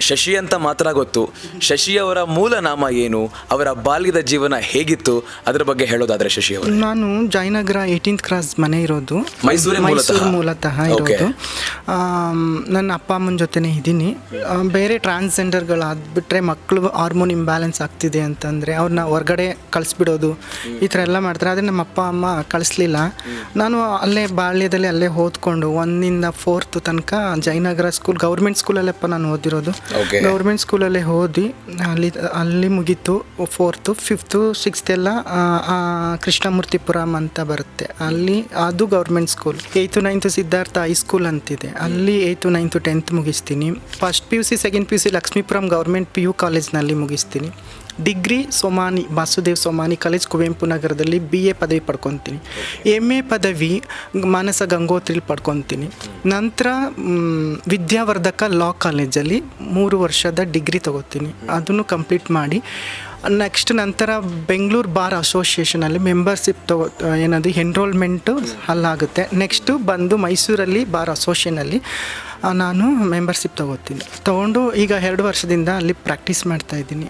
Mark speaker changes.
Speaker 1: ಶಶಿ ಅಂತ ಮಾತ್ರ ಗೊತ್ತು. ಶಶಿ ಅವರ ಮೂಲ ನಾಮ ಏನು, ಅವರ ಬಾಲ್ಯದ ಜೀವನ ಹೇಗಿತ್ತು, ಅದರ ಬಗ್ಗೆ ಹೇಳೋದಾದ್ರೆ ಶಶಿ ಅವರು.
Speaker 2: ನಾನು ಜಯನಗರ 18th ಕ್ರಾಸ್ ಮನೆ ಇರೋದು,
Speaker 1: ಮೈಸೂರು
Speaker 2: ಮೂಲತಃ ಇರೋದು. ನನ್ನ ಅಪ್ಪ ಅಮ್ಮನ ಜೊತೆನೇ ಇದ್ದೀನಿ. ಬೇರೆ ಟ್ರಾನ್ಸ್ಜೆಂಡರ್ಗಳಾಗ್ಬಿಟ್ರೆ ಮಕ್ಕಳು ಹಾರ್ಮೋನ್ ಇಂಬ್ಯಾಲೆನ್ಸ್ ಆಗ್ತಿದೆ ಅಂತಂದರೆ ಅವ್ರನ್ನ ಹೊರ್ಗಡೆ ಕಳಿಸ್ಬಿಡೋದು, ಈ ಥರ ಎಲ್ಲ ಮಾಡ್ತಾರೆ. ಆದರೆ ನಮ್ಮ ಅಪ್ಪ ಅಮ್ಮ ಕಳಿಸ್ಲಿಲ್ಲ. ನಾನು ಅಲ್ಲೇ ಬಾಲ್ಯದಲ್ಲಿ ಅಲ್ಲೇ ಓದ್ಕೊಂಡು 1ರಿಂದ 4th ತನಕ ಜಯನಗರ ಸ್ಕೂಲ್, ಗೌರ್ಮೆಂಟ್ ಸ್ಕೂಲಲ್ಲಪ್ಪ ನಾನು ಓದಿರೋದು. ಗೌರ್ಮೆಂಟ್ ಸ್ಕೂಲಲ್ಲೇ ಓದಿ ಅಲ್ಲಿ ಮುಗೀತು. 4th 5th 6th ಎಲ್ಲ ಕೃಷ್ಣಮೂರ್ತಿಪುರಂ ಅಂತ ಬರುತ್ತೆ, ಅಲ್ಲಿ ಅದು government school. 8th 9th Siddhartha high school ಅಂತಿದೆ, ಅಲ್ಲಿ 8th 9th 10th ಮುಗಿಸ್ತೀನಿ. First PUC second PUC Lakshmipuram government PU ಕಾಲೇಜ್ನಲ್ಲಿ ಮುಗಿಸ್ತೀನಿ. ಡಿಗ್ರಿ ಸೋಮಾನಿ, ವಾಸುದೇವ್ ಸೋಮಾನಿ ಕಾಲೇಜ್, ಕುವೆಂಪು ನಗರದಲ್ಲಿ BA ಪದವಿ ಪಡ್ಕೊತೀನಿ. MA ಪದವಿ ಮಾನಸ ಗಂಗೋತ್ರಿಲಿ ಪಡ್ಕೊತೀನಿ. ನಂತರ ವಿದ್ಯಾವರ್ಧಕ ಲಾ ಕಾಲೇಜಲ್ಲಿ 3 ವರ್ಷದ ಡಿಗ್ರಿ ತಗೋತೀನಿ, ಅದನ್ನು ಕಂಪ್ಲೀಟ್ ಮಾಡಿ ನಂತರ ಬೆಂಗಳೂರು ಬಾರ್ ಅಸೋಸಿಯೇಷನಲ್ಲಿ ಮೆಂಬರ್ಶಿಪ್ ಏನದು ಎನ್ರೋಲ್ಮೆಂಟು ಅಲ್ಲಾಗುತ್ತೆ. ನೆಕ್ಸ್ಟು ಬಂದು ಮೈಸೂರಲ್ಲಿ ಬಾರ್ ಅಸೋಸಿಯೇಷನಲ್ಲಿ ನಾನು ಮೆಂಬರ್ಶಿಪ್ ತೊಗೋತೀನಿ. ತೊಗೊಂಡು ಈಗ 2 ವರ್ಷದಿಂದ ಅಲ್ಲಿ ಪ್ರಾಕ್ಟೀಸ್ ಮಾಡ್ತಾಯಿದ್ದೀನಿ.